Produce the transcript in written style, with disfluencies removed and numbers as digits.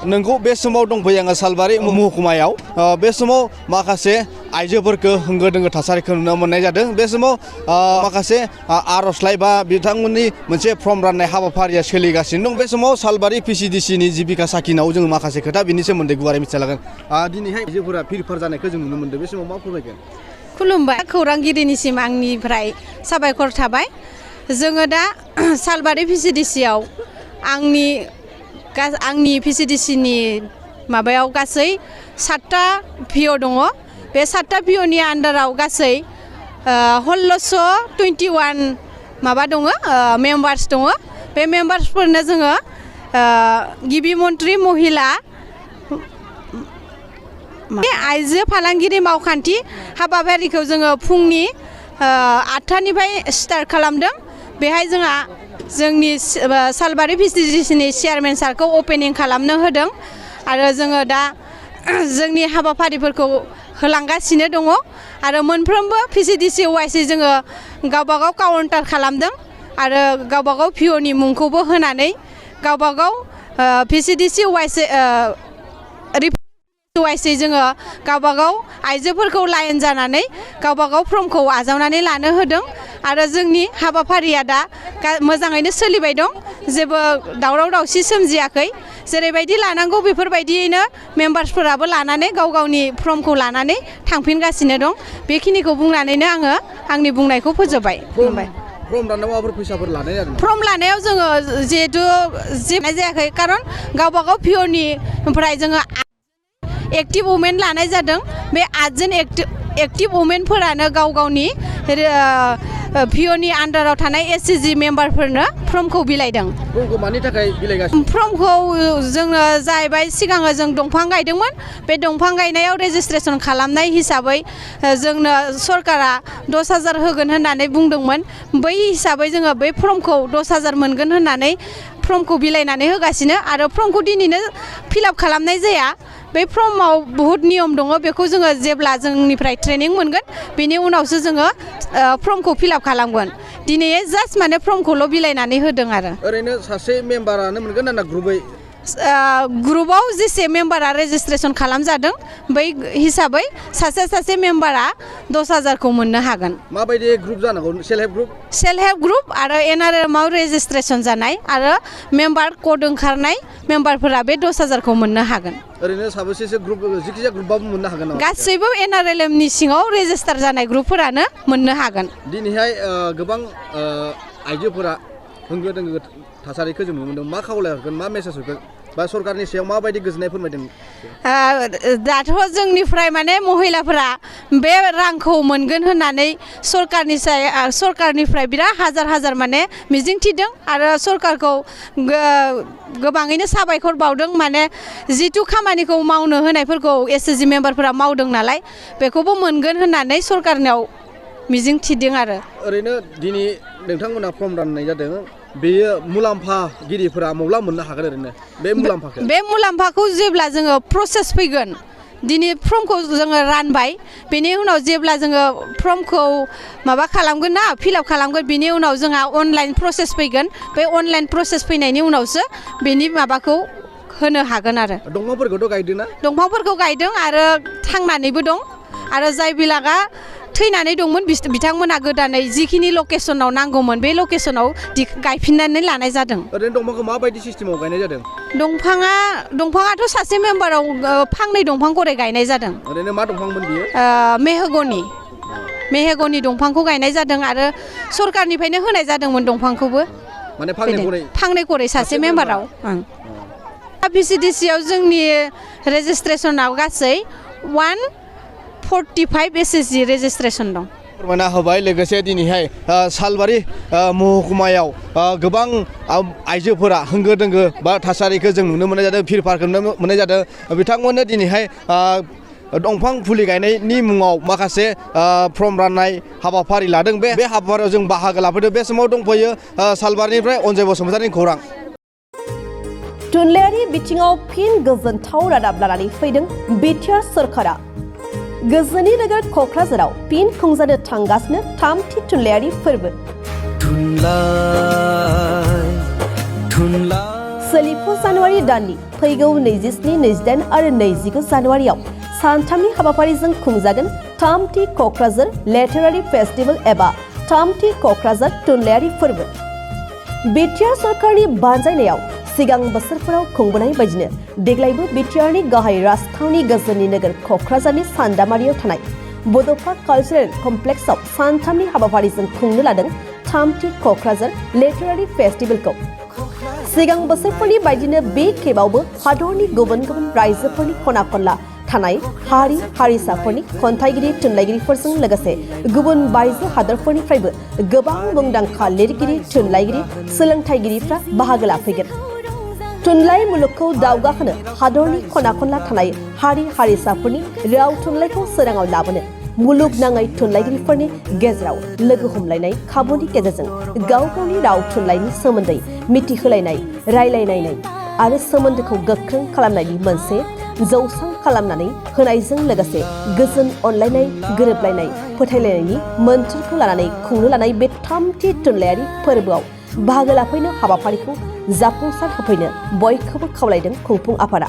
नोंगौ बे समाव दंफैयो आङो सालबारि महकुमायाव बे समाव माखासे आइजोफोरखौ होंगो दोंगो थासारिखौ नुनो मोननाय जादों बे समाव माखासे आर'जलाइ बा बिथांमोननि मोनसे फर्म राननाय हाबाफारिया सोलिगासिनो दं बे समाव सालबारि पिसिडिसिनि जिबिका साखिनाव जों माखासे खोथा बिनि सोमोन्दै गुवारै मिथिना लागोन दिनैहाय आइजोफोरा फिरफार जानायखौ जों नुनो मोनदों बे समाव मा फोरमायगोन खुलुमबाय खौरांगिरिनिसिम आंनिफ्राय साबायखर थाबाय जोङो दा सालबारि पिसिडिसियाव आंनि पिसिडिसिनि माबायाव गासै 7टा भिअ दङ बे 7टा भिअनि आन्डाराव गासै 1621 माबा दङ मेम्बार्स दङ बे मेम्बार्सफोरनो जोङो गिबि मन्त्रि महिला आइजो फालांगिरि मावखान्थि हाबाफारिखौ जोङो फुंनि 8टानिफ्राय स्टार्ट खालामदों बेहाय जोंहा जोंनि सालबारि पिसिडिसिनि चेयारमेन सारखौ अपेनिं खालामनो होदों आरो जोङो दा जोंनि हाबाफारिफोरखौ होलांगासिनो दङ आरो मोनफ्रोमबो पिसिडिसि वाइसै जोङो गावबागाव काउन्टार खालामदों आरो गावबागाव भिअनि मुंखौबो होनानै गावबागाव पिसिडिसि वाइसै जोङो गावबागाव आइजोफोरखौ लाइन जानानै गावबागाव फर्मखौ आजावनानै लानो होदों आरो जोंनि हाबाफारिया दा मोजाङैनो सोलिबाय दं जेबो दावराव दावसि सोमजियाखै जेरैबायदि लानांगौ बेफोरबायदियैनो मेम्बार्सफोराबो लानानै गाव गावनि फर्मखौ लानानै थांफिनगासिनो दं बेखिनिखौ बुंनानैनो आङो आंनि बुंनायखौ फोजोबबाय खुलुमबाय फर्म दाननायाव माबाफोर फैसाफोर लानाय जादों फर्म लानायाव जोङो जिहेथु जेबनाय जायाखै खारन गावबागाव भिअनिफ्राय जोङो एक्टिभ वुमेन लानाय जादों बे 8जन एक्टिभ वुमेनफोरानो गाव गावनि भिअनि आन्डाराव थानाय एससिजि मेम्बारफोरनो फर्मखौ बिलाइदों फर्मखौ मानि थाखाय बिलाइगासिनो फर्मखौ जोङो जाहैबाय सिगाङो जों दंफां गायदोंमोन बे दंफां गायनायाव रेजिस्ट्रेसन खालामनाय हिसाबै जोंनो सरकारा 10,000 होगोन होननानै बुंदोंमोन बै हिसाबै जोङो बै फर्मखौ 10,000 मोनगोन होननानै फर्मखौ बिलाइनानै होगासिनो आरो फर्मखौ दिनैनो फिलआप खालामनाय जाया बे फर्माव बहुत नियम दङ बेखौ जोङो जेब्ला जोंनिफ्राय ट्रेनिं मोनगोन बेनि उनावसो जोङो फर्मखौ फिलआप खालामगोन दिनै जास्ट माने फर्मखौल' बिलाइनानै होदों आरो ओरैनो सासे मेम्बारानो मोनगोन ना ग्रुपै ग्रुपाव जेसे मेम्बारा रेजिस्ट्रेसन खालामजादों बै हिसाबै सासे मेम्बारा 10,000खौ मोननो हागोन माबायदि ग्रुप जानांगौ सेल्फ हेल्प ग्रुप आरो एनआरएमाव रेजिस्ट्रेसन जानाय आरो मेम्बार कड ओंखारनाय मेम्बारफोरा बे 10,000खौ मोननो हागोन ओरैनो साबेसेसो ग्रुप जिखिजाया ग्रुपबाबो मोननो हागोन नामा गासैबो एनआरएलएमनि सिङाव रेजिस्टार जानाय ग्रुपफोरानो मोननो हागोन दिनैहाय गोबां आइजोफोरा होंगो दोंगो थासारिखौ जों नुनो मोनदों मा खावलायहरगोन मा मेसेज हरगोन बा सरकारनि सायाव माबायदि गोजोननाय फोरमायदों दाथ' जोंनिफ्राय माने महिलाफोरा बे रांखौ मोनगोन होननानै सरकारनिफ्राय बिराद हाजार माने मिजिंथिदों आरो सरकारखौ गोबाङैनो साबायखर बावदों माने जिथु खामानिखौ मावनो होनायफोरखौ एसएसजि मेम्बारफोरा मावदों नालाय बेखौबो मोनगोन होननानै सरकारनियाव मिजिंथिदों आरो ओरैनो दिनै नोंथांमोना फर्म राननाय जादों बेयो मुलाम्फागिरिफोरा माब्ला मोननो हागोन ओरैनो बे मुलाम्फाखौ जेब्ला जोङो प्रसेस फैगोन दिनै फर्मखौ जोङो रानबाय बेनि उनाव जेब्ला जोङो फर्मखौ माबा खालामगोन ना फिलआप खालामगोन बेनि उनाव जोंहा अनलाइन प्रसेस फैगोन बे अनलाइन प्रसेस फैनायनि उनावसो बेनि माबाखौ होनो हागोन आरो दंफांफोरखौथ' गायदों ना दंफांफोरखौ गायदों आरो थांनानैबो दं आरो जाय बिलागा थैनानै दंमोन बिथांमोना गोदानै जिखिनि लकेसनाव नांगौमोन बे लकेसनाव गायफिननानै लानाय जादों ओरैनो दंफांखौ माबायदि सिस्टेमाव गायनाय जादों दंफाङाथ' सासे मेम्बाराव फांनै दंफां गरे गायनाय जादों ओरैनो मा दंफांमोन बियो मेहगनि दंफांखौ गायनाय जादों आरो सरकारनिफ्रायनो होनाय जादोंमोन दंफांखौबो माने फांनै गरे सासे मेम्बाराव पिसिडिसियाव जोंनि रेजिस्ट्रेसनाव गासै 145 एसएसजि रेजिस्ट्रेसन दं फोरमायना होबाय लोगोसे दिनैहाय सालबारि महकुमायाव गोबां आइजोफोरा होंगो दोंगो बा थासारिखौ जों नुनो मोननाय जादों भिरभारखौ नुनो मोननाय जादों बिथांमोननो दिनैहाय दंफां फुलि गायनायनि मुङाव माखासे फर्म राननाय हाबाफारि लादों बे हाबाफारियाव जों बाहागो लाफैदों बे समाव दंफैयो सालबारिनिफ्राय अनजय बसुमतारिनि खौरां थुनलाइयारि बिथिङाव फिन गोजोनथाव रादाब लानानै फैदों बिटिआर सोरखारा गोजोननि नोगोर क'क्राझाराव फिन खुंजानो थांगासिनो 3थि थुनलाइयारि फोरबो सोलिफु जानुवारि दाननि फैगौ 27, 28 आरो 29 जानुवारियाव सानथामनि हाबाफारिजों खुंजागोन थामथि क'क्राझार लिटारारि फेस्टिवल एबा थामथि क'क्राझार थुनलाइयारि फोरबो। बिटिआर सरकारनि बानजायनायाव सिगां बोसोरफोराव खुंबोनाय बायदिनो देग्लायबो बिटिआरनि गाहाय राजथावनि गोजोननि नोगोर क'क्राझारनि सान्दामारियाव थानाय बड'फा कालचारेल कमप्लेक्सआव सानथामनि हाबाफारिजों खुंनो लादों थामथि क'क्राझार लिटारारि फेस्टिवलखौ। सिगां बोसोरफोरनि बायदिनो बे खेबावबो हादरनि गुबुन गुबुन रायजोफोरनि खना खनला थानाय हारि हारिसाफोरनि खन्थाइगिरि थुनलाइगिरिफोरजों लोगोसे गुबुन बायजो हादरफोरनिफ्रायबो गोबां मुंदांखा लिरगिरि थुनलाइगिरि सोलोंथाइगिरिफ्रा बाहागो लाफैगोन। थुनलाइ मुलुगखौ दावगाहोनो हादरनि खना खनला थानाय हारि हारिसाफोरनि राव थुनलाइखौ सोराङाव लाबोनो मुलुगनाङै थुनलाइगिरिफोरनि गेजेराव लोगो हमलायनाय खाबुनि गेजेरजों गाव गावनि राव थुनलाइनि सोमोन्दै मिथिहोलायनाय रायलायलायनाय आरो सोमोन्दोखौ गोख्रों खालामनायनि मोनसे जौसां खालामनानै होनायजों लोगोसे गोजोन अनलायनाय गोरोबलायनाय फोथायलायनायनि मोन्थोरखौ लानानै खुंनो लानाय बे थामथि थुनलाइयारि फोरबोआव बाहागो लाफैनो हाबाफारिखौ जाफुंसार होफैनो बयखौबो खावलायदों खुंफुं आफादा।